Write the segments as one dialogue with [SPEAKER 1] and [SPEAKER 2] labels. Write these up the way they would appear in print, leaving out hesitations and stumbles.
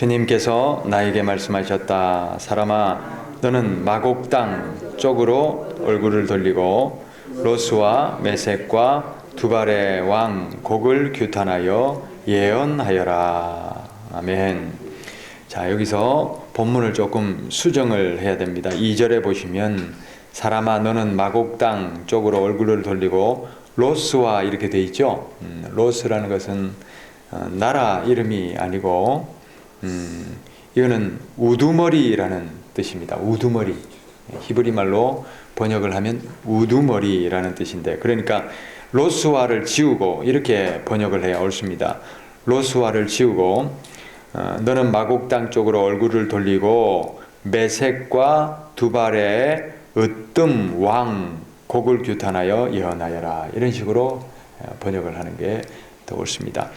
[SPEAKER 1] 주님께서 나에게 말씀하셨다. 사람아, 너는 마곡 땅 쪽으로 얼굴을 돌리고 로스와 메섹과 두발의 왕 곡을 규탄하여 예언하여라. 아멘. 자, 여기서 본문을 조금 수정을 해야 됩니다. 2절에 보시면 사람아, 너는 마곡 땅 쪽으로 얼굴을 돌리고 로스와 이렇게 돼 있죠. 로스라는 것은 나라 이름이 아니고 이거는 우두머리라는 뜻입니다. 우두머리. 히브리 말로 번역을 하면 우두머리라는 뜻인데, 그러니까 로스와를 지우고 이렇게 번역을 해야 옳습니다. 로스와를 지우고 너는 마곡 땅 쪽으로 얼굴을 돌리고 메섹과 두발의 으뜸 왕 곡을 규탄하여 예언하여라. 이런 식으로 번역을 하는 게 더 옳습니다.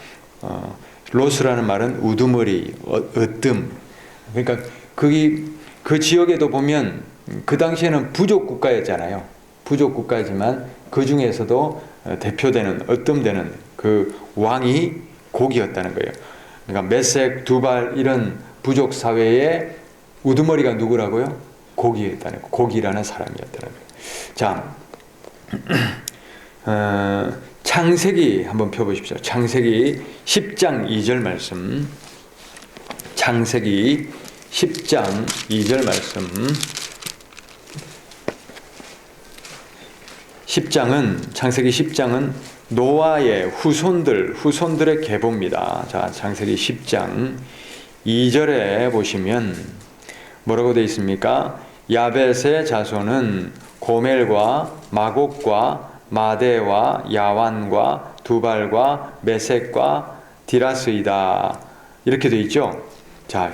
[SPEAKER 1] 로스라는 말은 우두머리, 으뜸. 그러니까 그 지역에도 보면 그 당시에는 부족 국가였잖아요. 부족 국가지만 그 중에서도 대표되는, 으뜸되는 그 왕이 곡이었다는 거예요. 그러니까 메섹, 두발 이런 부족 사회의 우두머리가 누구라고요? 곡이었다는 거예요. 곡이라는 사람이었다는 거예요. 자, 창세기 한번 펴보십시오. 창세기 10장 2절 말씀. 창세기 10장 2절 말씀. 창세기 10장은 노아의 후손들의 계보입니다. 자, 창세기 10장 2절에 보시면 뭐라고 되어 있습니까? 야벳의 자손은 고멜과 마곡과 마대와 야완과 두발과 메섹과 디라스이다. 이렇게 되어 있죠. 자,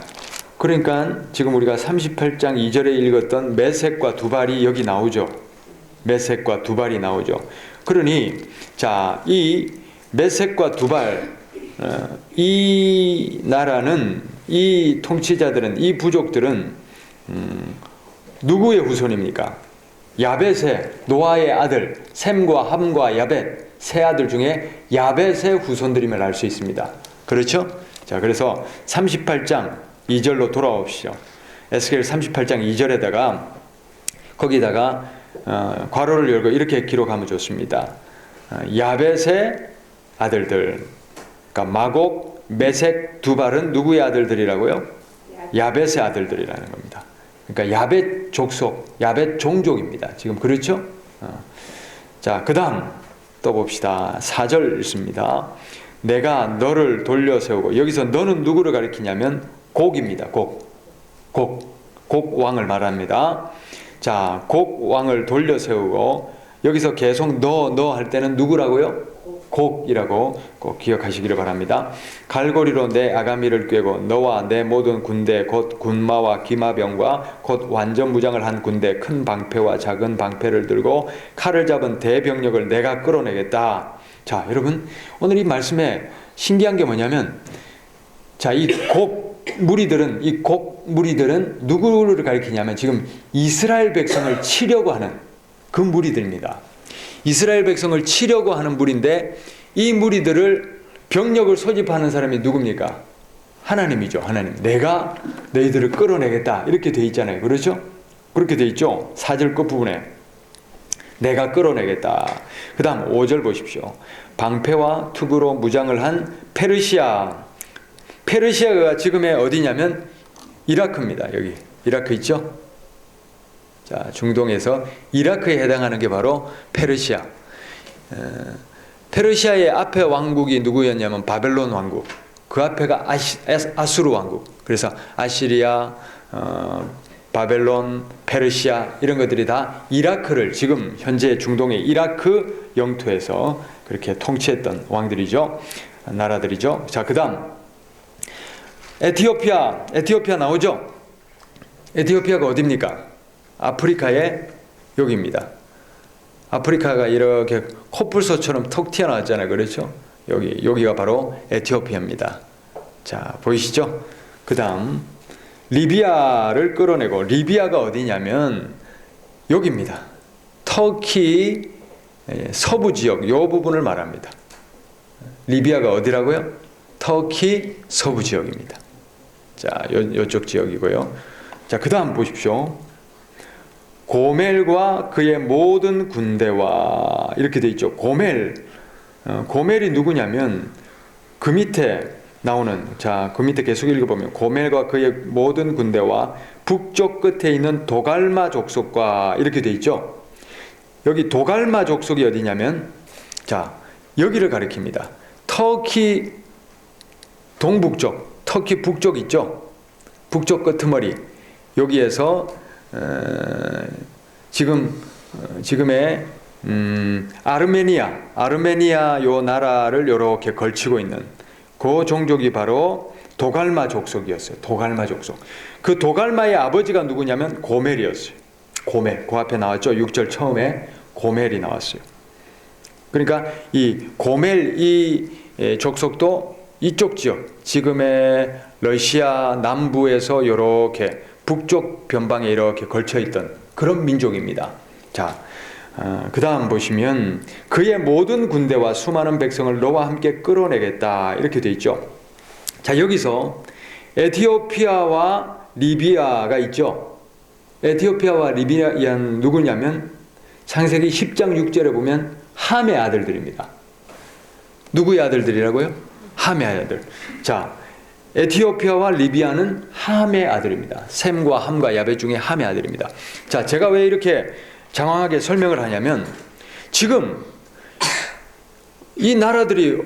[SPEAKER 1] 그러니까 지금 우리가 38장 2절에 읽었던 메섹과 두발이 여기 나오죠. 메섹과 두발이 나오죠. 그러니 자, 이 메섹과 두발, 이 나라는, 이 통치자들은, 이 부족들은 누구의 후손입니까? 야벳의, 노아의 아들 셈과 함과 야벳 세 아들 중에 야벳의 후손들임을 알 수 있습니다. 그렇죠? 자, 그래서 38장 2절로 돌아옵시죠. 에스겔 38장 2절에다가 거기다가 괄호를 열고 이렇게 기록하면 좋습니다. 야벳의 아들들, 그러니까 마곡, 메섹, 두발은 누구의 아들들이라고요? 야벳의 아들들이라는 겁니다. 그러니까 야벳 족속, 야벳 종족입니다. 지금 그렇죠? 자, 그 다음 또 봅시다. 4절 읽습니다. 내가 너를 돌려 세우고, 여기서 너는 누구를 가리키냐면 곡입니다. 곡 왕을 말합니다. 자, 곡 왕을 돌려 세우고, 여기서 계속 너 할 때는 누구라고요? 곡이라고 꼭 기억하시기를 바랍니다. 갈고리로 내 아가미를 꿰고 너와 내 모든 군대 곧 군마와 기마병과 곧 완전 무장을 한 군대 큰 방패와 작은 방패를 들고 칼을 잡은 대병력을 내가 끌어내겠다. 자, 여러분, 오늘 이 말씀에 신기한 게 뭐냐면, 자, 이 곡 무리들은 누구를 가리키냐면 지금 이스라엘 백성을 치려고 하는 그 무리들입니다. 이스라엘 백성을 치려고 하는 무리인데, 이 무리들을 병력을 소집하는 사람이 누굽니까? 하나님이죠. 하나님. 내가 너희들을 끌어내겠다. 이렇게 돼 있잖아요. 그렇죠? 그렇게 돼 있죠. 4절 끝부분에 내가 끌어내겠다. 그 다음 5절 보십시오. 방패와 투구로 무장을 한 페르시아가 지금의 어디냐면 이라크입니다. 여기 이라크 있죠? 자, 중동에서 이라크에 해당하는 게 바로 페르시아. 페르시아의 앞에 왕국이 누구였냐면 바벨론 왕국. 그 앞에가 아수르 왕국. 그래서 아시리아, 바벨론, 페르시아 이런 것들이 다 이라크를, 지금 현재 중동의 이라크 영토에서 그렇게 통치했던 왕들이죠. 나라들이죠. 자, 그 다음 에티오피아 나오죠? 에티오피아가 어디입니까? 아프리카의 여기입니다. 아프리카가 이렇게 코뿔소처럼 톡 튀어나왔잖아요. 그렇죠? 여기가 바로 에티오피아입니다. 자, 보이시죠? 그 다음 리비아를 끌어내고, 리비아가 어디냐면 여기입니다. 터키 서부 지역, 이 부분을 말합니다. 리비아가 어디라고요? 터키 서부 지역입니다. 자, 요쪽 지역이고요. 자, 그 다음 보십시오. 고멜과 그의 모든 군대와 이렇게 돼 있죠. 고멜이 누구냐면 그 밑에 나오는, 자, 그 밑에 계속 읽어보면 고멜과 그의 모든 군대와 북쪽 끝에 있는 도갈마 족속과 이렇게 돼 있죠. 여기 도갈마 족속이 어디냐면, 자, 여기를 가리킵니다. 터키 동북쪽, 터키 북쪽 있죠. 북쪽 끄트머리, 여기에서 지금의 아르메니아 요 나라를 이렇게 걸치고 있는 그 종족이 바로 도갈마 족속이었어요. 도갈마 족속. 그 도갈마의 아버지가 누구냐면 고멜이었어요. 고멜. 그 앞에 나왔죠. 6절 처음에 고멜이 나왔어요. 그러니까 이 고멜 이 족속도 이쪽 지역, 지금의 러시아 남부에서 이렇게 북쪽 변방에 이렇게 걸쳐 있던 그런 민족입니다. 자, 그 다음 보시면 그의 모든 군대와 수많은 백성을 너와 함께 끌어내겠다 이렇게 돼 있죠. 자, 여기서 에티오피아와 리비아가 있죠. 에티오피아와 리비아는 누구냐면 창세기 10장 6절에 보면 함의 아들들입니다. 누구의 아들들이라고요? 함의 아들. 자, 에티오피아와 리비아는 함의 아들입니다. 셈과 함과 야벳 중에 함의 아들입니다. 자, 제가 왜 이렇게 장황하게 설명을 하냐면 지금 이 나라들이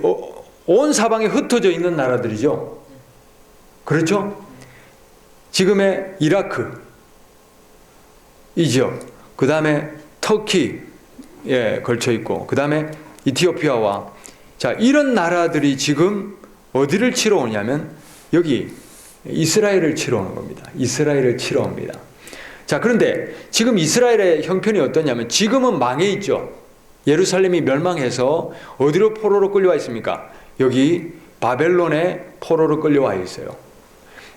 [SPEAKER 1] 온 사방에 흩어져 있는 나라들이죠. 그렇죠? 지금의 이라크 이 지역, 그 다음에 터키에 걸쳐 있고, 그 다음에 이티오피아와, 자, 이런 나라들이 지금 어디를 치러 오냐면 여기 이스라엘을 치러 오는 겁니다. 이스라엘을 치러 옵니다. 자, 그런데 지금 이스라엘의 형편이 어떠냐면 지금은 망해 있죠. 예루살렘이 멸망해서 어디로 포로로 끌려와 있습니까? 여기 바벨론에 포로로 끌려와 있어요.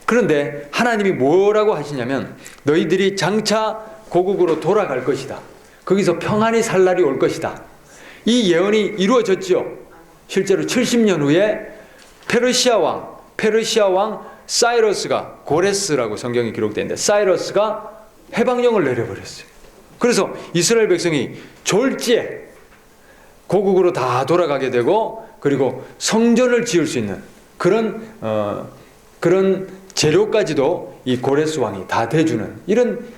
[SPEAKER 1] 그런데 하나님이 뭐라고 하시냐면 너희들이 장차 고국으로 돌아갈 것이다. 거기서 평안히 살 날이 올 것이다. 이 예언이 이루어졌죠. 실제로 70년 후에 페르시아 왕 사이러스가, 고레스라고 성경에 기록되어 있는데 사이러스가 해방령을 내려버렸어요. 그래서 이스라엘 백성이 졸지에 고국으로 다 돌아가게 되고, 그리고 성전을 지을 수 있는 그런 재료까지도 이 고레스 왕이 다 대주는 이런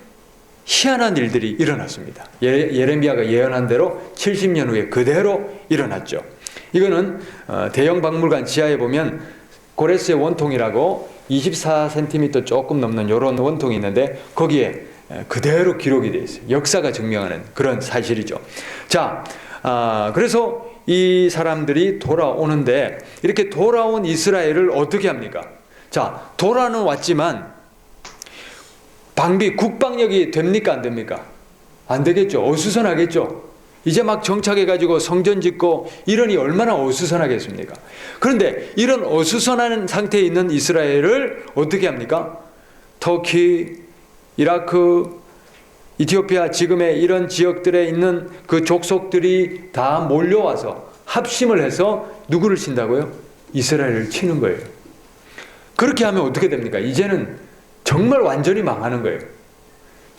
[SPEAKER 1] 희한한 일들이 일어났습니다. 예레미야가 예언한 대로 70년 후에 그대로 일어났죠. 이거는 대형 박물관 지하에 보면 고레스의 원통이라고 24cm 조금 넘는 이런 원통이 있는데 거기에 그대로 기록이 되어 있어요. 역사가 증명하는 그런 사실이죠. 자, 그래서 이 사람들이 돌아오는데 이렇게 돌아온 이스라엘을 어떻게 합니까? 자, 돌아는 왔지만 국방력이 됩니까? 안 됩니까? 안 되겠죠. 어수선하겠죠. 이제 막 정착해가지고 성전 짓고 이러니 얼마나 어수선하겠습니까? 그런데 이런 어수선한 상태에 있는 이스라엘을 어떻게 합니까? 터키, 이라크, 이티오피아 지금의 이런 지역들에 있는 그 족속들이 다 몰려와서 합심을 해서 누구를 친다고요? 이스라엘을 치는 거예요. 그렇게 하면 어떻게 됩니까? 이제는 정말 완전히 망하는 거예요.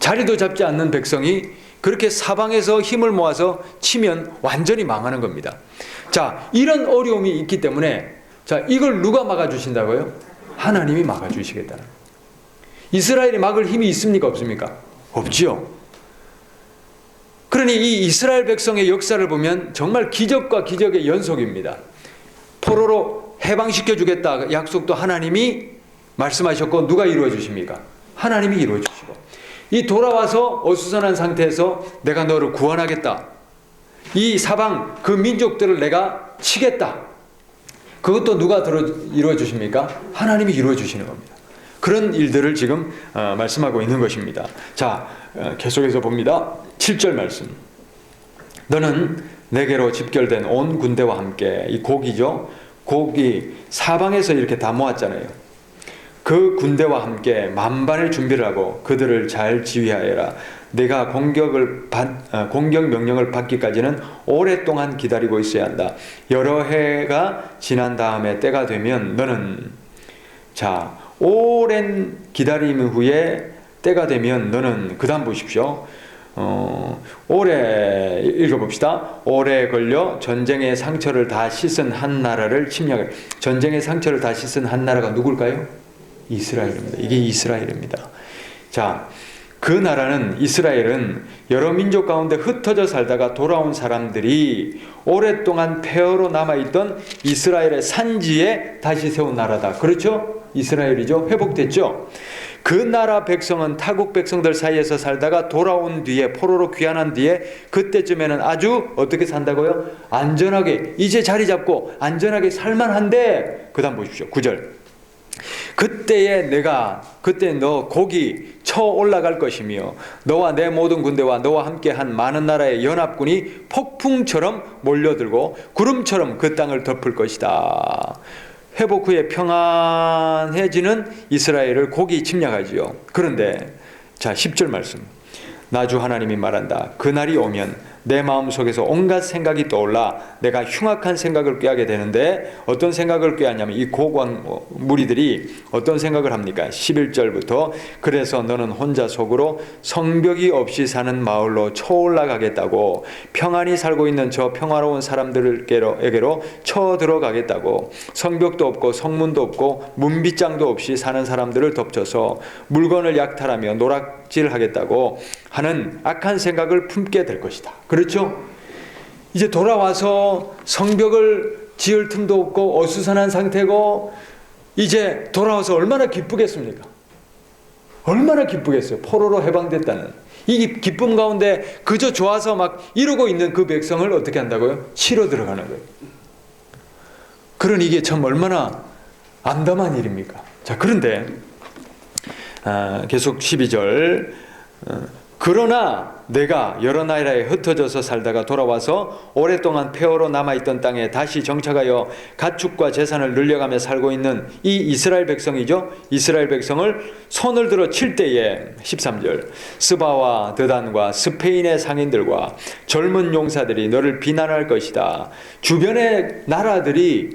[SPEAKER 1] 자리도 잡지 않는 백성이 그렇게 사방에서 힘을 모아서 치면 완전히 망하는 겁니다. 자, 이런 어려움이 있기 때문에, 자, 이걸 누가 막아주신다고요? 하나님이 막아주시겠다는. 이스라엘이 막을 힘이 있습니까? 없습니까? 없지요. 그러니 이 이스라엘 백성의 역사를 보면 정말 기적과 기적의 연속입니다. 포로로 해방시켜 주겠다 약속도 하나님이 말씀하셨고, 누가 이루어 주십니까? 하나님이 이루어 주시고, 이 돌아와서 어수선한 상태에서 내가 너를 구원하겠다, 이 사방 그 민족들을 내가 치겠다, 그것도 누가 이루어 주십니까? 하나님이 이루어 주시는 겁니다. 그런 일들을 지금 말씀하고 있는 것입니다. 자, 계속해서 봅니다. 7절 말씀. 너는 내게로 집결된 온 군대와 함께, 이 곡이죠. 곡이 사방에서 이렇게 다 모았잖아요. 그 군대와 함께 만반의 준비를 하고 그들을 잘 지휘하여라. 내가 공격 명령을 받기까지는 오랫동안 기다리고 있어야 한다. 여러 해가 지난 다음에 때가 되면 너는, 자, 오랜 기다림 후에 때가 되면 너는, 그 다음 보십시오. 오래 읽어봅시다. 오래 걸려 전쟁의 상처를 다 씻은 한 나라를 침략해. 전쟁의 상처를 다 씻은 한 나라가 누굴까요? 이스라엘입니다. 이게 이스라엘입니다. 자, 그 나라는, 이스라엘은 여러 민족 가운데 흩어져 살다가 돌아온 사람들이 오랫동안 폐허로 남아있던 이스라엘의 산지에 다시 세운 나라다. 그렇죠? 이스라엘이죠. 회복됐죠. 그 나라 백성은 타국 백성들 사이에서 살다가 돌아온 뒤에, 포로로 귀환한 뒤에 그때쯤에는 아주 어떻게 산다고요? 안전하게, 이제 자리 잡고 안전하게 살만한데, 그 다음 보십시오. 9절. 그때 너 곡이 쳐 올라갈 것이며 너와 내 모든 군대와 너와 함께 한 많은 나라의 연합군이 폭풍처럼 몰려들고 구름처럼 그 땅을 덮을 것이다. 회복 후에 평안해지는 이스라엘을 곡이 침략하지요. 그런데 자, 10절 말씀. 나 주 하나님이 말한다. 그날이 오면 내 마음속에서 온갖 생각이 떠올라 내가 흉악한 생각을 꾀하게 되는데, 어떤 생각을 꾀하냐면 이 고관 무리들이 어떤 생각을 합니까? 11절부터 그래서 너는 혼자 속으로 성벽이 없이 사는 마을로 쳐올라가겠다고, 평안히 살고 있는 저 평화로운 사람들에게로 쳐들어가겠다고, 성벽도 없고 성문도 없고 문빗장도 없이 사는 사람들을 덮쳐서 물건을 약탈하며 노락질하겠다고 하는 악한 생각을 품게 될 것이다. 그렇죠? 이제 돌아와서 성벽을 지을 틈도 없고 어수선한 상태고, 이제 돌아와서 얼마나 기쁘겠습니까? 얼마나 기쁘겠어요. 포로로 해방됐다는 이 기쁨 가운데 그저 좋아서 막 이러고 있는 그 백성을 어떻게 한다고요? 치러 들어가는 거예요. 그러니 이게 참 얼마나 암담한 일입니까? 자, 그런데 계속 12절. 그러나 내가 여러 나라에 흩어져서 살다가 돌아와서 오랫동안 폐허로 남아있던 땅에 다시 정착하여 가축과 재산을 늘려가며 살고 있는 이 이스라엘 백성이죠. 이스라엘 백성을 손을 들어 칠 때에 13절 스바와 드단과 스페인의 상인들과 젊은 용사들이 너를 비난할 것이다. 주변의 나라들이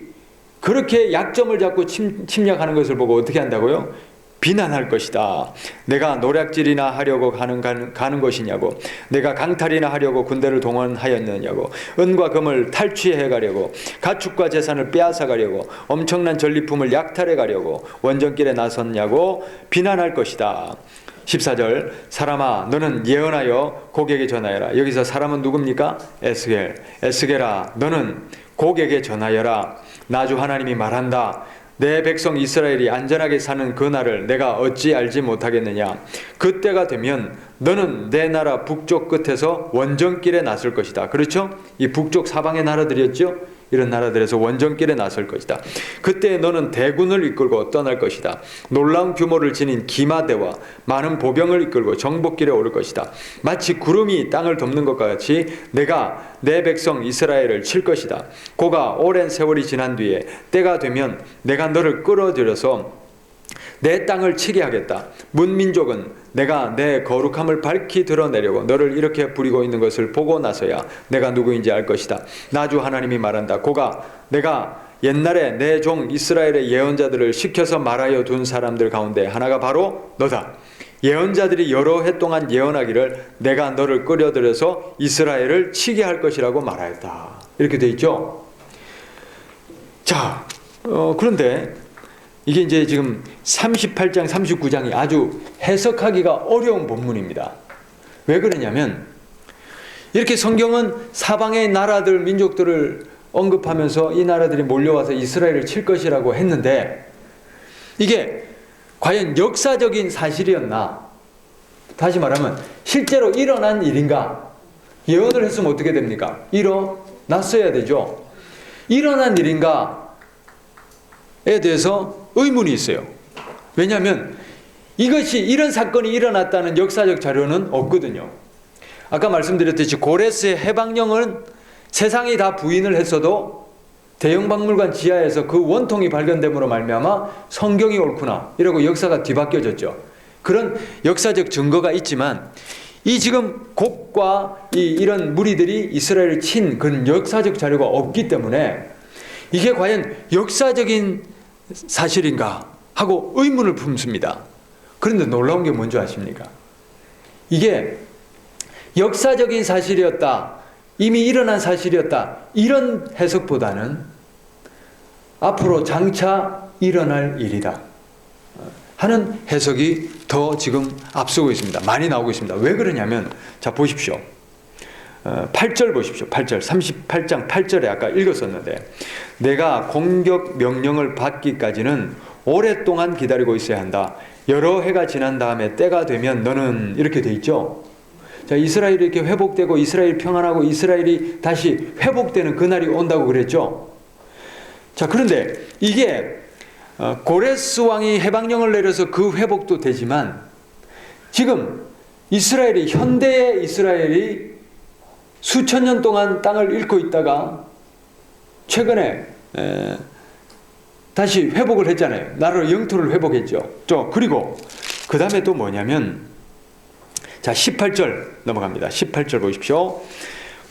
[SPEAKER 1] 그렇게 약점을 잡고 침략하는 것을 보고 어떻게 한다고요? 비난할 것이다. 내가 노략질이나 하려고 가는 것이냐고, 내가 강탈이나 하려고 군대를 동원하였느냐고, 은과 금을 탈취해 가려고, 가축과 재산을 빼앗아 가려고, 엄청난 전리품을 약탈해 가려고 원정길에 나섰냐고 비난할 것이다. 14절 사람아 너는 예언하여 곡에게 전하여라. 여기서 사람은 누굽니까? 에스겔아 너는 곡에게 전하여라. 나 주 하나님이 말한다. 내 백성 이스라엘이 안전하게 사는 그 날을 내가 어찌 알지 못하겠느냐. 그때가 되면 너는 내 나라 북쪽 끝에서 원정길에 나설 것이다. 그렇죠? 이 북쪽 사방의 나라들이었죠? 이런 나라들에서 원정길에 나설 것이다. 그때 너는 대군을 이끌고 떠날 것이다. 놀라운 규모를 지닌 기마대와 많은 보병을 이끌고 정복길에 오를 것이다. 마치 구름이 땅을 덮는 것과 같이 내가 내 백성 이스라엘을 칠 것이다. 고가 오랜 세월이 지난 뒤에 때가 되면 내가 너를 끌어들여서 내 땅을 치게 하겠다. 문민족은 내가 내 거룩함을 밝히 드러내려고 너를 이렇게 부리고 있는 것을 보고 나서야 내가 누구인지 알 것이다. 나 주 하나님이 말한다. 고가 내가 옛날에 내 종 이스라엘의 예언자들을 시켜서 말하여 둔 사람들 가운데 하나가 바로 너다. 예언자들이 여러 해 동안 예언하기를 내가 너를 끌어들여서 이스라엘을 치게 할 것이라고 말하였다. 이렇게 돼 있죠. 자, 그런데 이게 이제 지금 38장, 39장이 아주 해석하기가 어려운 본문입니다. 왜 그러냐면 이렇게 성경은 사방의 나라들, 민족들을 언급하면서 이 나라들이 몰려와서 이스라엘을 칠 것이라고 했는데 이게 과연 역사적인 사실이었나? 다시 말하면 실제로 일어난 일인가? 예언을 했으면 어떻게 됩니까? 일어났어야 되죠. 일어난 일인가? 에 대해서 의문이 있어요. 왜냐하면 이런 사건이 일어났다는 역사적 자료는 없거든요. 아까 말씀드렸듯이 고레스의 해방령은 세상이 다 부인을 했어도 대형박물관 지하에서 그 원통이 발견됨으로 말미암아 성경이 옳구나 이러고 역사가 뒤바뀌어졌죠. 그런 역사적 증거가 있지만 이 지금 곡과 이런 무리들이 이스라엘을 친 그런 역사적 자료가 없기 때문에 이게 과연 역사적인 사실인가 하고 의문을 품습니다. 그런데 놀라운 게 뭔지 아십니까? 이게 역사적인 사실이었다, 이미 일어난 사실이었다, 이런 해석보다는 앞으로 장차 일어날 일이다 하는 해석이 더 지금 앞서고 있습니다. 많이 나오고 있습니다. 왜 그러냐면, 자 보십시오. 8절 보십시오. 8절, 38장 8절에 아까 읽었었는데, 내가 공격 명령을 받기까지는 오랫동안 기다리고 있어야 한다. 여러 해가 지난 다음에 때가 되면 너는, 이렇게 돼 있죠. 자, 이스라엘이 이렇게 회복되고 이스라엘 평안하고 이스라엘이 다시 회복되는 그날이 온다고 그랬죠. 자, 그런데 이게 고레스 왕이 해방령을 내려서 그 회복도 되지만, 지금 이스라엘이, 현대의 이스라엘이 수천 년 동안 땅을 잃고 있다가 최근에 다시 회복을 했잖아요. 나라로 영토를 회복했죠. 그리고 그 다음에 또 뭐냐면, 자 18절 넘어갑니다. 18절 보십시오.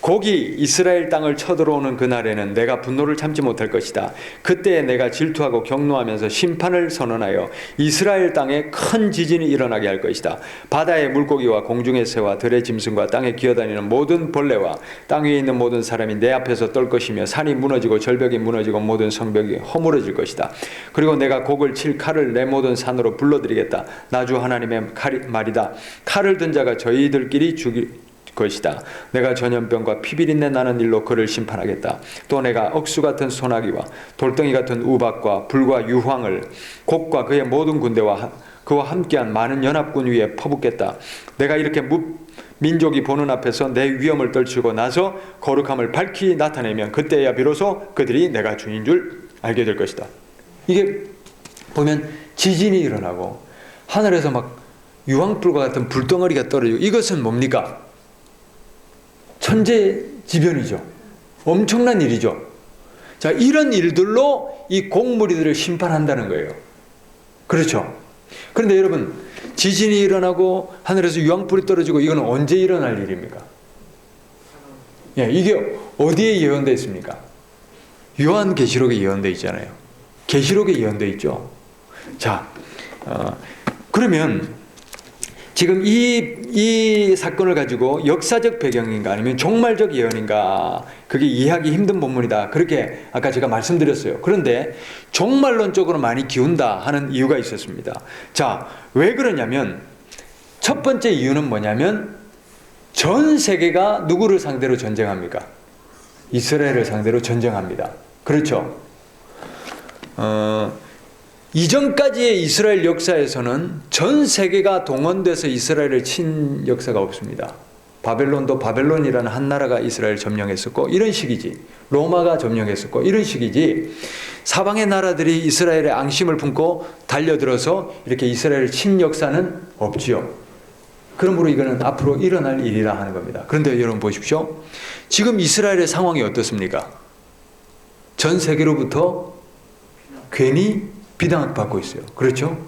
[SPEAKER 1] 곡이 이스라엘 땅을 쳐들어오는 그날에는 내가 분노를 참지 못할 것이다. 그때에 내가 질투하고 경노하면서 심판을 선언하여 이스라엘 땅에 큰 지진이 일어나게 할 것이다. 바다의 물고기와 공중의 새와 들의 짐승과 땅에 기어다니는 모든 벌레와 땅 위에 있는 모든 사람이 내 앞에서 떨 것이며, 산이 무너지고 절벽이 무너지고 모든 성벽이 허물어질 것이다. 그리고 내가 곡을 칠 칼을 내 모든 산으로 불러들이겠다. 나 주 하나님의 말이다. 칼을 든 자가 저희들끼리 죽일 것이다. 내가 전염병과 피비린내 나는 일로 그를 심판하겠다. 또 내가 억수 같은 소나기와 돌덩이 같은 우박과 불과 유황을 곡과 그의 모든 군대와 그와 함께한 많은 연합군 위에 퍼붓겠다. 내가 이렇게 민족이 보는 앞에서 내 위엄을 떨치고 나서 거룩함을 밝히 나타내면 그때야 비로소 그들이 내가 주인 줄 알게 될 것이다. 이게 보면 지진이 일어나고 하늘에서 막 유황불과 같은 불덩어리가 떨어지고, 이것은 뭡니까? 천재지변이죠. 엄청난 일이죠. 자, 이런 일들로 이 곡무리들을 심판한다는 거예요. 그렇죠. 그런데 여러분, 지진이 일어나고 하늘에서 유황불이 떨어지고, 이건 언제 일어날 일입니까? 예, 이게 어디에 예언되어 있습니까? 요한계시록에 예언되어 있잖아요. 계시록에 예언되어 있죠. 자, 그러면 지금 이 사건을 가지고 역사적 배경인가 아니면 종말적 예언인가, 그게 이해하기 힘든 본문이다, 그렇게 아까 제가 말씀드렸어요. 그런데 종말론적으로 많이 기운다 하는 이유가 있었습니다. 자, 왜 그러냐면, 첫 번째 이유는 뭐냐면, 전 세계가 누구를 상대로 전쟁합니까? 이스라엘을 상대로 전쟁합니다. 그렇죠. 이전까지의 이스라엘 역사에서는 전 세계가 동원돼서 이스라엘을 친 역사가 없습니다. 바벨론도 바벨론이라는 한 나라가 이스라엘을 점령했었고, 이런 식이지. 로마가 점령했었고, 이런 식이지. 사방의 나라들이 이스라엘의 앙심을 품고 달려들어서 이렇게 이스라엘을 친 역사는 없지요. 그러므로 이거는 앞으로 일어날 일이라 하는 겁니다. 그런데 여러분 보십시오. 지금 이스라엘의 상황이 어떻습니까? 전 세계로부터 괜히 비난받고 있어요. 그렇죠?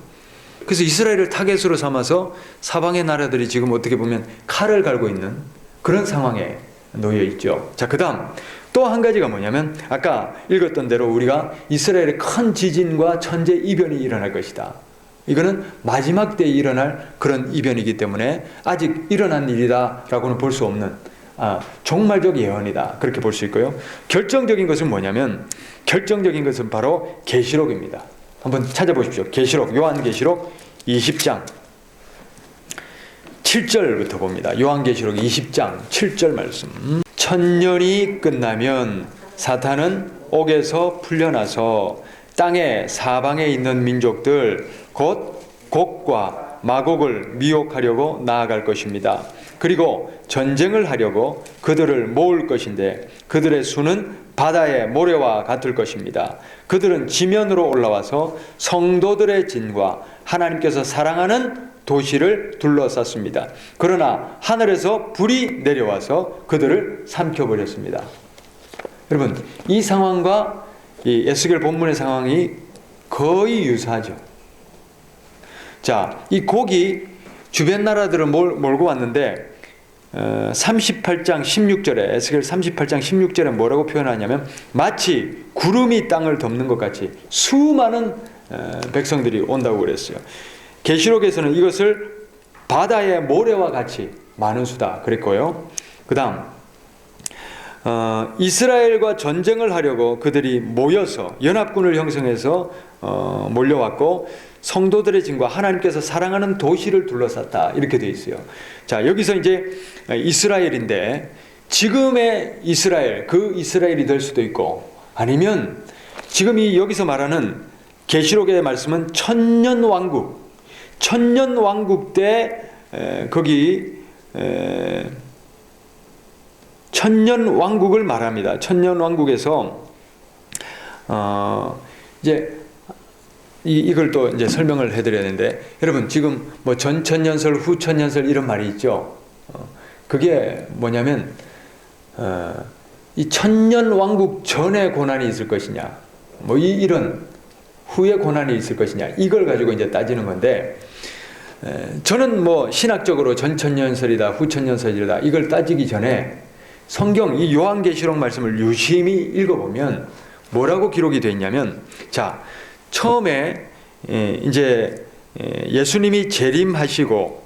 [SPEAKER 1] 그래서 이스라엘을 타겟으로 삼아서 사방의 나라들이 지금 어떻게 보면 칼을 갈고 있는 그런 상황에 놓여 있죠. 자, 그 다음 또 한 가지가 뭐냐면, 아까 읽었던 대로 우리가 이스라엘의 큰 지진과 천재 이변이 일어날 것이다. 이거는 마지막 때에 일어날 그런 이변이기 때문에 아직 일어난 일이다 라고는 볼 수 없는 종말적 예언이다, 그렇게 볼 수 있고요. 결정적인 것은 뭐냐면, 결정적인 것은 바로 계시록입니다. 한번 찾아보십시오. 계시록, 요한계시록 20장 7절부터 봅니다. 요한계시록 20장 7절 말씀. 천년이 끝나면 사탄은 옥에서 풀려나서 땅의 사방에 있는 민족들 곧 곡과 마곡을 미혹하려고 나아갈 것입니다. 그리고 전쟁을 하려고 그들을 모을 것인데 그들의 수는 바다의 모래와 같을 것입니다. 그들은 지면으로 올라와서 성도들의 진과 하나님께서 사랑하는 도시를 둘러쌌습니다. 그러나 하늘에서 불이 내려와서 그들을 삼켜버렸습니다. 여러분, 이 상황과 이 에스겔 본문의 상황이 거의 유사하죠. 자, 이 곡이 주변 나라들을 몰고 왔는데 38장 16절에, 에스겔 38장 16절에 뭐라고 표현하냐면, 마치 구름이 땅을 덮는 것 같이 수많은 백성들이 온다고 그랬어요. 계시록에서는 이것을 바다의 모래와 같이 많은 수다 그랬고요. 그 다음 이스라엘과 전쟁을 하려고 그들이 모여서 연합군을 형성해서 몰려왔고 성도들의 진과 하나님께서 사랑하는 도시를 둘러쌌다 이렇게 되어 있어요. 자, 여기서 이제 이스라엘인데 지금의 이스라엘, 그 이스라엘이 될 수도 있고 아니면 지금 이 여기서 말하는 계시록의 말씀은 천년왕국 때 거기 천년왕국을 말합니다. 천년왕국에서 이제 이걸 또 이제 설명을 해드려야 되는데, 여러분 지금 뭐 전천년설, 후천년설 이런 말이 있죠. 그게 뭐냐면 이 천년왕국 전에 고난이 있을 것이냐, 뭐 이런 후에 고난이 있을 것이냐, 이걸 가지고 이제 따지는 건데, 저는 뭐 신학적으로 전천년설이다, 후천년설이다 이걸 따지기 전에 성경 이 요한계시록 말씀을 유심히 읽어보면 뭐라고 기록이 되어 있냐면, 자, 처음에 이제 예수님이 재림하시고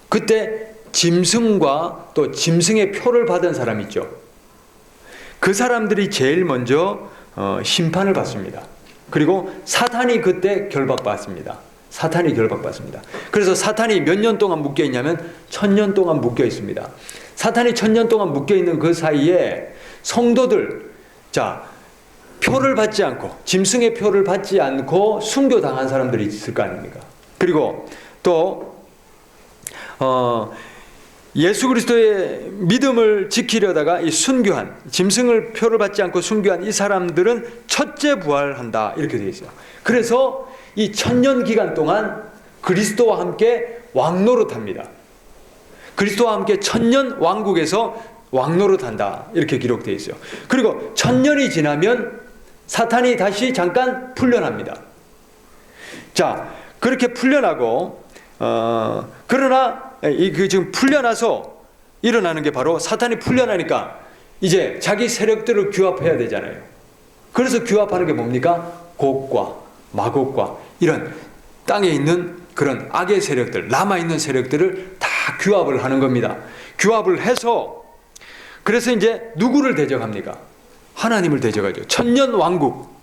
[SPEAKER 1] 그때 짐승과 또 짐승의 표를 받은 사람 있죠. 그 사람들이 제일 먼저 심판을 받습니다. 그리고 사탄이 그때 결박받습니다. 사탄이 결박받습니다. 그래서 사탄이 몇 년 동안 묶여 있냐면 1000년 동안 묶여 있습니다. 사탄이 1000년 동안 묶여 있는 그 사이에 성도들, 자, 표를 받지 않고, 짐승의 표를 받지 않고 순교당한 사람들이 있을 거 아닙니까? 그리고 또 예수 그리스도의 믿음을 지키려다가 이 순교한, 짐승을 표를 받지 않고 순교한 이 사람들은 첫째 부활한다 이렇게 되어 있어요. 그래서 이 1000년 기간 동안 그리스도와 함께 왕노릇합니다. 그리스도와 함께 1000년 왕국에서 왕노릇한다 이렇게 기록되어 있어요. 그리고 1000년이 지나면 사탄이 다시 잠깐 풀려납니다. 자, 그렇게 풀려나고 그러나 지금 풀려나서 일어나는 게 바로, 사탄이 풀려나니까 이제 자기 세력들을 규합해야 되잖아요. 그래서 규합하는 게 뭡니까? 곡과 마곡과 이런 땅에 있는 그런 악의 세력들, 남아있는 세력들을 다 규합을 하는 겁니다. 규합을 해서 그래서 이제 누구를 대적합니까? 하나님을 대적하죠. 천년왕국,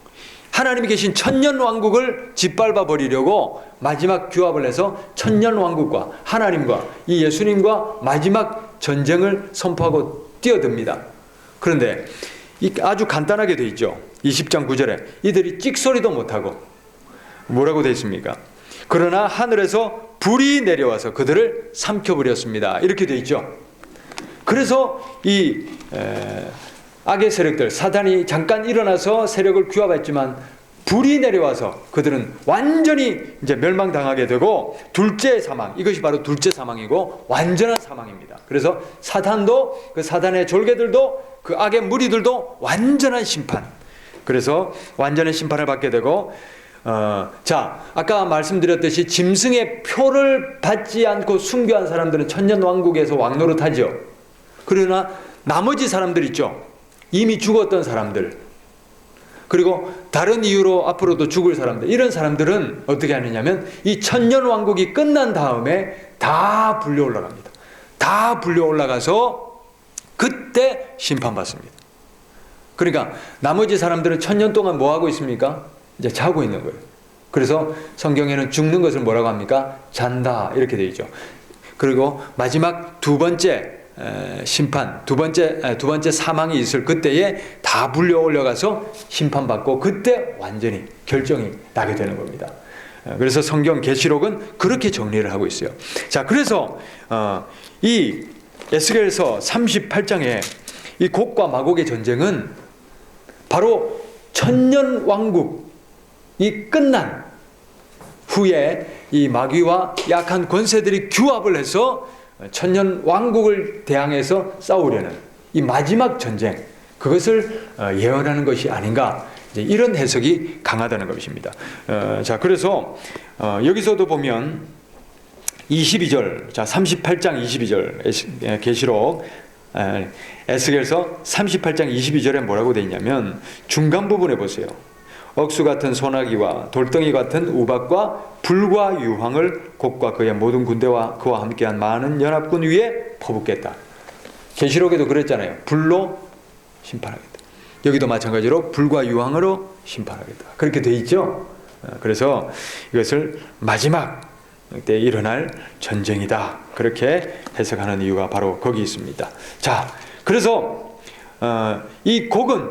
[SPEAKER 1] 하나님이 계신 천년왕국을 짓밟아 버리려고 마지막 규합을 해서 천년왕국과 하나님과 이 예수님과 마지막 전쟁을 선포하고 뛰어듭니다. 그런데 아주 간단하게 되어 있죠. 20장 9절에 이들이 찍소리도 못하고 뭐라고 되어 있습니까? 그러나 하늘에서 불이 내려와서 그들을 삼켜버렸습니다 이렇게 되어 있죠. 그래서 이 악의 세력들, 사탄이 잠깐 일어나서 세력을 규합했지만 불이 내려와서 그들은 완전히 이제 멸망당하게 되고, 둘째 사망, 이것이 바로 둘째 사망이고 완전한 사망입니다. 그래서 사탄도, 그 사탄의 졸개들도, 그 악의 무리들도 완전한 심판, 그래서 완전한 심판을 받게 되고, 자, 아까 말씀드렸듯이 짐승의 표를 받지 않고 순교한 사람들은 천년왕국에서 왕노릇하죠. 그러나 나머지 사람들 있죠. 이미 죽었던 사람들, 그리고 다른 이유로 앞으로도 죽을 사람들, 이런 사람들은 어떻게 하느냐면 이 천년왕국이 끝난 다음에 다 불려 올라갑니다. 다 불려 올라가서 그때 심판받습니다. 그러니까 나머지 사람들은 1000년 동안 뭐 하고 있습니까? 이제 자고 있는 거예요. 그래서 성경에는 죽는 것을 뭐라고 합니까? 잔다 이렇게 되어 있죠. 그리고 마지막 두 번째 심판, 두 번째 사망이 있을 그때에 다 불려 올려가서 심판받고 그때 완전히 결정이 나게 되는 겁니다. 그래서 성경 계시록은 그렇게 정리를 하고 있어요. 자, 그래서 이 에스겔서 38장에 이 곡과 마곡의 전쟁은 바로 천년 왕국이 끝난 후에 이 마귀와 약한 권세들이 규합을 해서 천년 왕국을 대항해서 싸우려는 이 마지막 전쟁, 그것을 예언하는 것이 아닌가, 이런 해석이 강하다는 것입니다. 자, 그래서 여기서도 보면 22절, 자 38장 22절 계시록 에스겔서 38장 22절에 뭐라고 되어 있냐면 중간 부분에 보세요. 억수 같은 소나기와 돌덩이 같은 우박과 불과 유황을 곡과 그의 모든 군대와 그와 함께한 많은 연합군 위에 퍼붓겠다. 계시록에도 그랬잖아요. 불로 심판하겠다. 여기도 마찬가지로 불과 유황으로 심판하겠다. 그렇게 돼 있죠. 그래서 이것을 마지막 때 일어날 전쟁이다. 그렇게 해석하는 이유가 바로 거기 있습니다. 자, 그래서 이 곡은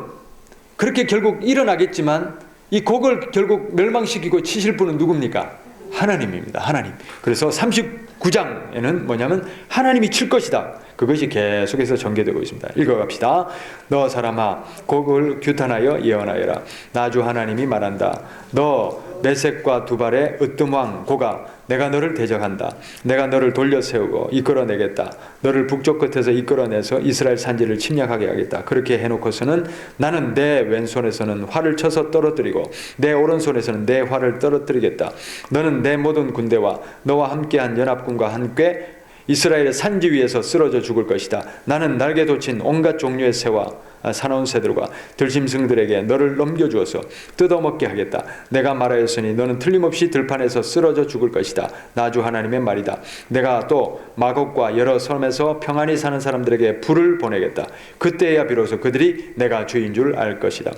[SPEAKER 1] 그렇게 결국 일어나겠지만 이 곡을 결국 멸망시키고 치실 분은 누굽니까? 하나님입니다. 하나님. 그래서 39장에는 뭐냐면 하나님이 칠 것이다. 그것이 계속해서 전개되고 있습니다. 읽어갑시다. 너 사람아 곡을 규탄하여 예언하여라. 나 주 하나님이 말한다. 너 메섹과 두발의 으뜸왕 고가 내가 너를 대적한다. 내가 너를 돌려 세우고 이끌어내겠다. 너를 북쪽 끝에서 이끌어내서 이스라엘 산지를 침략하게 하겠다. 그렇게 해놓고서는 나는 내 왼손에서는 활을 쳐서 떨어뜨리고 내 오른손에서는 내 활을 떨어뜨리겠다. 너는 내 모든 군대와 너와 함께한 연합군과 함께 이스라엘의 산지 위에서 쓰러져 죽을 것이다. 나는 날개 돋친 온갖 종류의 새와 사나운 새들과 들짐승들에게 너를 넘겨주어서 뜯어먹게 하겠다. 내가 말하였으니 너는 틀림없이 들판에서 쓰러져 죽을 것이다. 나 주 하나님의 말이다. 내가 또 마곡과 여러 섬에서 평안히 사는 사람들에게 불을 보내겠다. 그때야 비로소 그들이 내가 주인 줄 알 것이다.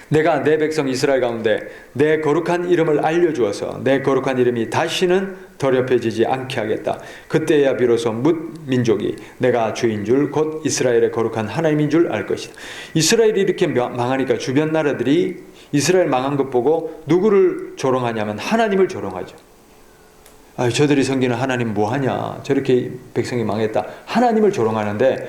[SPEAKER 1] 내가 내 백성 이스라엘 가운데 내 거룩한 이름을 알려주어서 내 거룩한 이름이 다시는 더럽혀지지 않게 하겠다. 그때야 비로소 뭇 민족이 내가 주인 줄 곧 이스라엘의 거룩한 하나님인 줄 알 것이다. 이스라엘이 이렇게 망하니까 주변 나라들이 이스라엘 망한 것 보고 누구를 조롱하냐면 하나님을 조롱하죠. 저들이 섬기는 하나님 뭐하냐, 저렇게 백성이 망했다. 하나님을 조롱하는데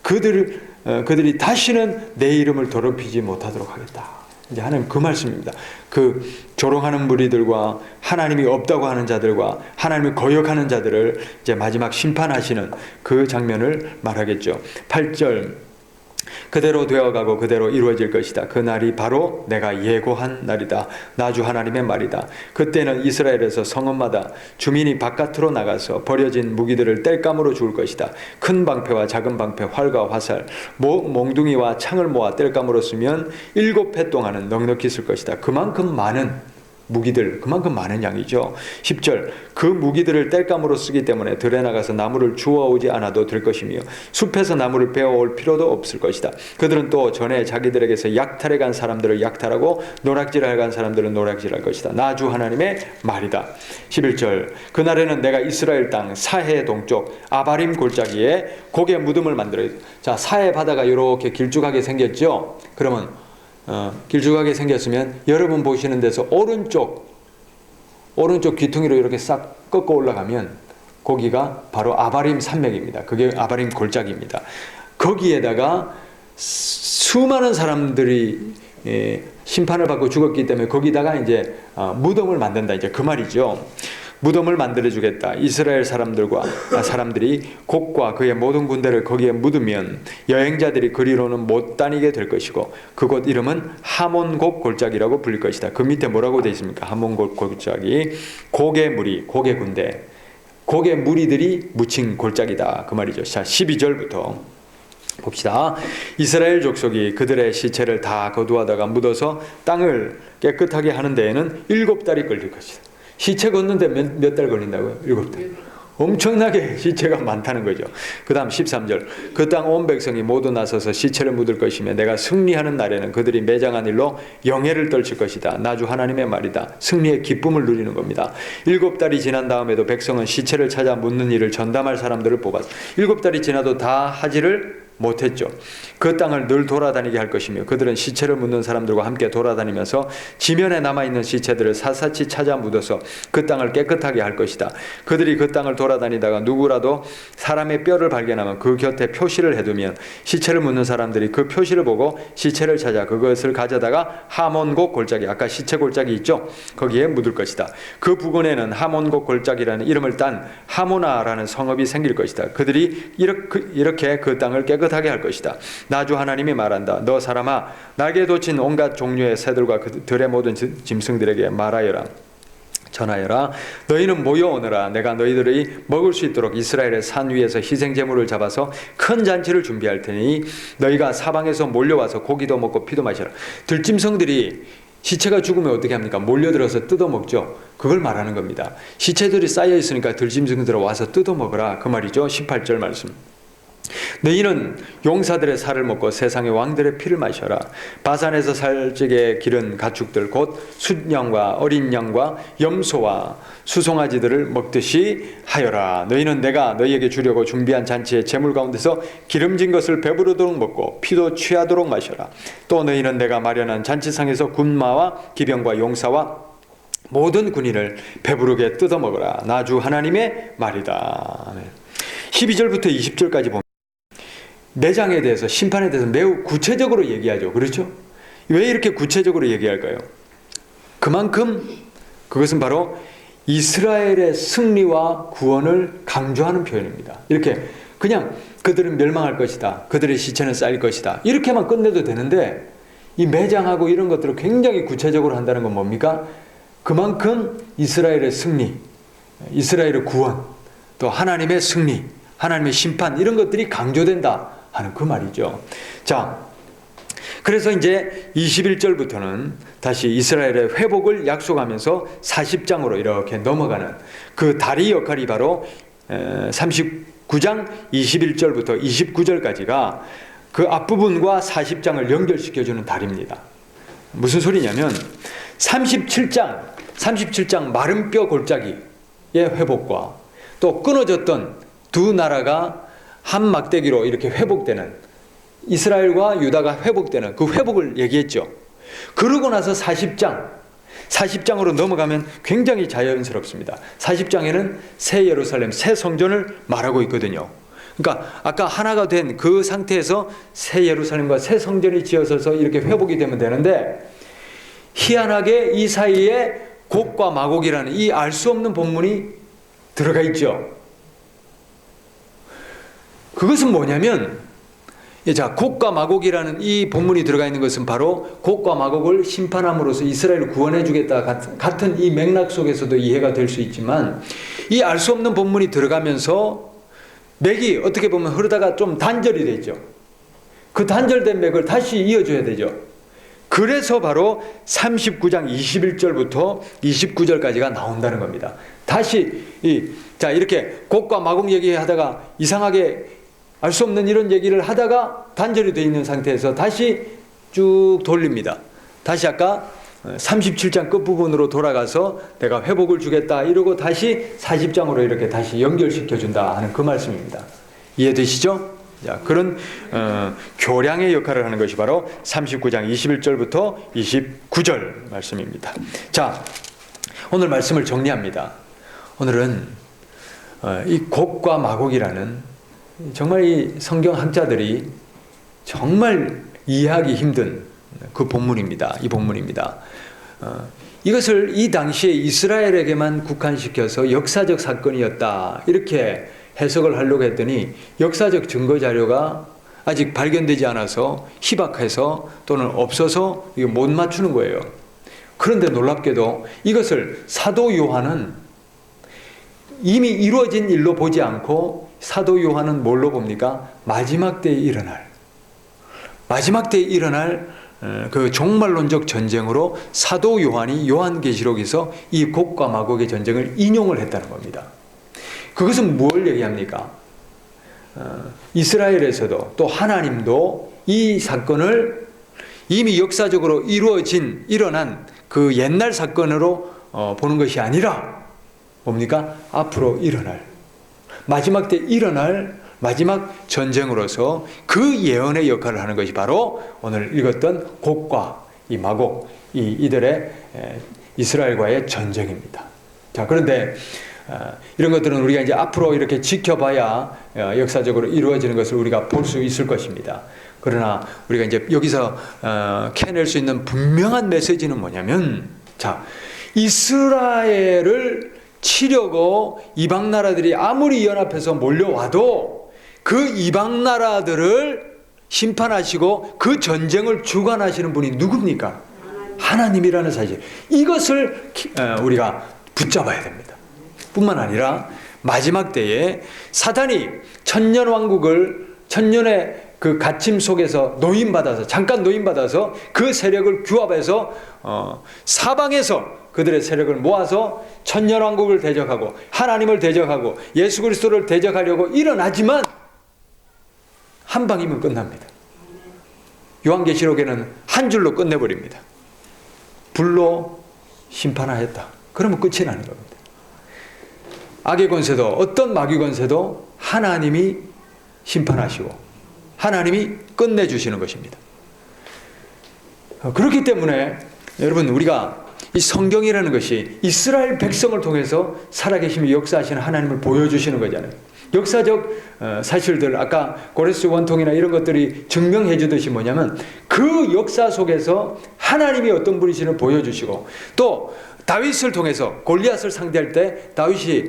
[SPEAKER 1] 그들이 다시는 내 이름을 더럽히지 못하도록 하겠다. 이제 하나님 그 말씀입니다. 그 조롱하는 무리들과 하나님이 없다고 하는 자들과 하나님을 거역하는 자들을 이제 마지막 심판하시는 그 장면을 말하겠죠. 8절 그대로 되어가고 그대로 이루어질 것이다. 그 날이 바로 내가 예고한 날이다. 나 주 하나님의 말이다. 그때는 이스라엘에서 성읍마다 주민이 바깥으로 나가서 버려진 무기들을 땔감으로 죽을 것이다. 큰 방패와 작은 방패, 활과 화살, 몽둥이와 창을 모아 땔감으로 쓰면 7해 동안은 넉넉히 쓸 것이다. 그만큼 많은 무기들, 그만큼 많은 양이죠. 10절 그 무기들을 땔감으로 쓰기 때문에 들에 나가서 나무를 주워오지 않아도 될 것이며 숲에서 나무를 베어올 필요도 없을 것이다. 그들은 또 전에 자기들에게서 약탈해 간 사람들을 약탈하고 노략질해 간 사람들은 노략질할 것이다. 나 주 하나님의 말이다. 11절 그날에는 내가 이스라엘 땅 사해 동쪽 아바림 골짜기에 곡의 무덤을 만들어. 자, 사해 바다가 이렇게 길쭉하게 생겼죠. 그러면 길쭉하게 생겼으면 여러분 보시는 데서 오른쪽 귀퉁이로 이렇게 싹 꺾어 올라가면 거기가 바로 아바림 산맥입니다. 그게 아바림 골짜기입니다. 거기에다가 수많은 사람들이 심판을 받고 죽었기 때문에 거기다가 이제 무덤을 만든다, 이제 그 말이죠. 무덤을 만들어 주겠다. 이스라엘 사람들이 곡과 그의 모든 군대를 거기에 묻으면 여행자들이 그리로는 못 다니게 될 것이고 그곳 이름은 하몬곡 골짜기라고 불릴 것이다. 그 밑에 뭐라고 되어 있습니까? 하몬곡 골짜기, 곡의 무리, 곡의 군대, 곡의 무리들이 묻힌 골짜기다, 그 말이죠. 자, 12절부터 봅시다. 이스라엘 족속이 그들의 시체를 다 거두어다가 묻어서 땅을 깨끗하게 하는 데에는 7달이 걸릴 것이다. 시체 걷는데 몇 달 걸린다고요? 7달. 엄청나게 시체가 많다는 거죠. 그 다음 13절 그 땅 온 백성이 모두 나서서 시체를 묻을 것이며 내가 승리하는 날에는 그들이 매장한 일로 영예를 떨칠 것이다. 나 주 하나님의 말이다. 승리의 기쁨을 누리는 겁니다. 7달이 지난 다음에도 백성은 시체를 찾아 묻는 일을 전담할 사람들을 뽑았어. 7달이 지나도 다 하지를 못했죠. 그 땅을 늘 돌아다니게 할 것이며 그들은 시체를 묻는 사람들과 함께 돌아다니면서 지면에 남아있는 시체들을 샅샅이 찾아 묻어서 그 땅을 깨끗하게 할 것이다. 그들이 그 땅을 돌아다니다가 누구라도 사람의 뼈를 발견하면 그 곁에 표시를 해두면 시체를 묻는 사람들이 그 표시를 보고 시체를 찾아 그것을 가져다가 하몬곡 골짜기, 아까 시체 골짜기 있죠? 거기에 묻을 것이다. 그 부근에는 하몬곡 골짜기라는 이름을 딴 하모나라는 성읍이 생길 것이다. 그들이 이렇게 그 땅을 깨끗하게 할 것이다. 나 주 하나님이 말한다. 너 사람아 날개 돋친 온갖 종류의 새들과 그들의 모든 짐승들에게 말하여라. 전하여라. 너희는 모여오너라. 내가 너희들이 먹을 수 있도록 이스라엘의 산 위에서 희생제물을 잡아서 큰 잔치를 준비할 테니 너희가 사방에서 몰려와서 고기도 먹고 피도 마시라. 들짐승들이 시체가 죽으면 어떻게 합니까? 몰려들어서 뜯어먹죠. 그걸 말하는 겁니다. 시체들이 쌓여있으니까 들짐승들아 와서 뜯어먹어라, 그 말이죠. 18절 말씀. 너희는 용사들의 살을 먹고 세상의 왕들의 피를 마셔라. 바산에서 살찌게 기른 가축들 곧 숫양과 어린 양과 염소와 수송아지들을 먹듯이 하여라. 너희는 내가 너희에게 주려고 준비한 잔치의 제물 가운데서 기름진 것을 배부르도록 먹고 피도 취하도록 마셔라. 또 너희는 내가 마련한 잔치상에서 군마와 기병과 용사와 모든 군인을 배부르게 뜯어먹어라. 나 주 하나님의 말이다. 12절부터 20절까지 보면 매장에 대해서, 심판에 대해서 매우 구체적으로 얘기하죠. 그렇죠? 왜 이렇게 구체적으로 얘기할까요? 그만큼 그것은 바로 이스라엘의 승리와 구원을 강조하는 표현입니다. 이렇게 그냥 그들은 멸망할 것이다, 그들의 시체는 쌓일 것이다, 이렇게만 끝내도 되는데 이 매장하고 이런 것들을 굉장히 구체적으로 한다는 건 뭡니까? 그만큼 이스라엘의 승리, 이스라엘의 구원, 또 하나님의 승리, 하나님의 심판, 이런 것들이 강조된다 하는 그 말이죠. 자, 그래서 이제 21절부터는 다시 이스라엘의 회복을 약속하면서 40장으로 이렇게 넘어가는 그 다리 역할이 바로 39장 21절부터 29절까지가 그 앞부분과 40장을 연결시켜주는 다리입니다. 무슨 소리냐면 37장 마른 뼈 골짜기의 회복과 또 끊어졌던 두 나라가 한 막대기로 이렇게 회복되는, 이스라엘과 유다가 회복되는 그 회복을 얘기했죠. 그러고 나서 40장으로 넘어가면 굉장히 자연스럽습니다. 40장에는 새 예루살렘, 새 성전을 말하고 있거든요. 그러니까 아까 하나가 된 그 상태에서 새 예루살렘과 새 성전이 지어져서 이렇게 회복이 되면 되는데, 희한하게 이 사이에 곡과 마곡이라는 이 알 수 없는 본문이 들어가 있죠. 그것은 뭐냐면, 자, 곡과 마곡이라는 이 본문이 들어가 있는 것은 바로 곡과 마곡을 심판함으로써 이스라엘을 구원해 주겠다 같은 이 맥락 속에서도 이해가 될 수 있지만, 이 알 수 없는 본문이 들어가면서 맥이 어떻게 보면 흐르다가 좀 단절이 되죠. 그 단절된 맥을 다시 이어줘야 되죠. 그래서 바로 39장 21절부터 29절까지가 나온다는 겁니다. 다시 자, 이렇게 곡과 마곡 얘기하다가 이상하게 알 수 없는 이런 얘기를 하다가 단절이 되어 있는 상태에서 다시 쭉 돌립니다. 다시 아까 37장 끝부분으로 돌아가서 내가 회복을 주겠다 이러고 다시 40장으로 이렇게 다시 연결시켜준다 하는 그 말씀입니다. 이해되시죠? 자, 그런 교량의 역할을 하는 것이 바로 39장 21절부터 29절 말씀입니다. 자, 오늘 말씀을 정리합니다. 오늘은 이 곡과 마곡이라는 정말 이 성경학자들이 정말 이해하기 힘든 그 본문입니다. 이 본문입니다. 이것을 이 당시에 이스라엘에게만 국한시켜서 역사적 사건이었다 이렇게 해석을 하려고 했더니 역사적 증거 자료가 아직 발견되지 않아서 희박해서 또는 없어서 이거 못 맞추는 거예요. 그런데 놀랍게도 이것을 사도 요한은 이미 이루어진 일로 보지 않고 사도 요한은 뭘로 봅니까? 마지막 때에 일어날 그 종말론적 전쟁으로 사도 요한이 요한계시록에서 이 곡과 마곡의 전쟁을 인용을 했다는 겁니다. 그것은 뭘 얘기합니까? 이스라엘에서도 또 하나님도 이 사건을 이미 역사적으로 일어난 그 옛날 사건으로 보는 것이 아니라 뭡니까? 앞으로 일어날, 마지막 때 일어날 마지막 전쟁으로서 그 예언의 역할을 하는 것이 바로 오늘 읽었던 곡과 이 마곡, 이들의 이스라엘과의 전쟁입니다. 자, 그런데 이런 것들은 우리가 이제 앞으로 이렇게 지켜봐야 역사적으로 이루어지는 것을 우리가 볼 수 있을 것입니다. 그러나 우리가 이제 여기서 캐낼 수 있는 분명한 메시지는 뭐냐면, 자, 이스라엘을 치려고 이방 나라들이 아무리 연합해서 몰려와도 그 이방 나라들을 심판하시고 그 전쟁을 주관하시는 분이 누굽니까? 하나님이라는 사실. 이것을 우리가 붙잡아야 됩니다. 뿐만 아니라 마지막 때에 사단이 천년왕국을, 천년의 그 갇힘 속에서 노임받아서, 잠깐 노임받아서 그 세력을 규합해서 사방에서 그들의 세력을 모아서 천년왕국을 대적하고 하나님을 대적하고 예수 그리스도를 대적하려고 일어나지만 한 방이면 끝납니다. 요한계시록에는 한 줄로 끝내버립니다. 불로 심판하였다. 그러면 끝이 나는 겁니다. 악의 권세도, 어떤 마귀 권세도 하나님이 심판하시고 하나님이 끝내주시는 것입니다. 그렇기 때문에 여러분, 우리가 이 성경이라는 것이 이스라엘 백성을 통해서 살아계시며 역사하시는 하나님을 보여주시는 거잖아요. 역사적 사실들, 아까 고레스 원통이나 이런 것들이 증명해 주듯이 뭐냐면 그 역사 속에서 하나님이 어떤 분이신을 보여주시고, 또 다윗을 통해서 골리앗을 상대할 때 다윗이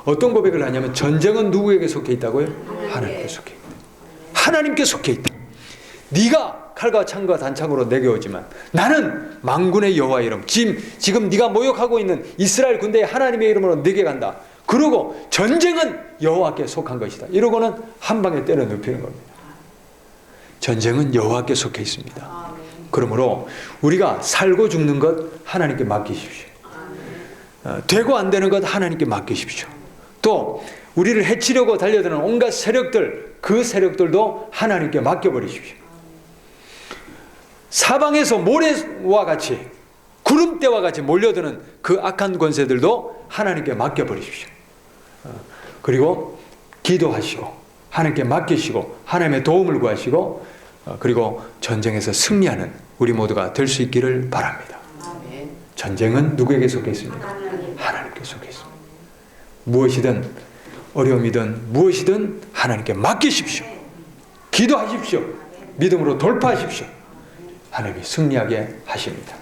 [SPEAKER 1] 어떤 고백을 하냐면 전쟁은 누구에게 속해 있다고요? 하나님께 속해 있다. 하나님께 속해 있다. 네가 칼과 창과 단창으로 내게 오지만 나는 만군의 여호와의 이름, 지금 네가 모욕하고 있는 이스라엘 군대의 하나님의 이름으로 네게 간다. 그러고 전쟁은 여호와께 속한 것이다. 이러고는 한 방에 때려 눕히는 겁니다. 전쟁은 여호와께 속해 있습니다. 그러므로 우리가 살고 죽는 것 하나님께 맡기십시오. 되고 안 되는 것 하나님께 맡기십시오. 또 우리를 해치려고 달려드는 온갖 세력들, 그 세력들도 하나님께 맡겨버리십시오. 사방에서 모래와 같이, 구름대와 같이 몰려드는 그 악한 권세들도 하나님께 맡겨버리십시오. 그리고 기도하시고 하나님께 맡기시고 하나님의 도움을 구하시고, 그리고 전쟁에서 승리하는 우리 모두가 될 수 있기를 바랍니다. 전쟁은 누구에게 속해 있습니까? 하나님께 속해 있습니다. 무엇이든, 어려움이든 무엇이든 하나님께 맡기십시오. 기도하십시오. 믿음으로 돌파하십시오. 하나님이 승리하게 하십니다.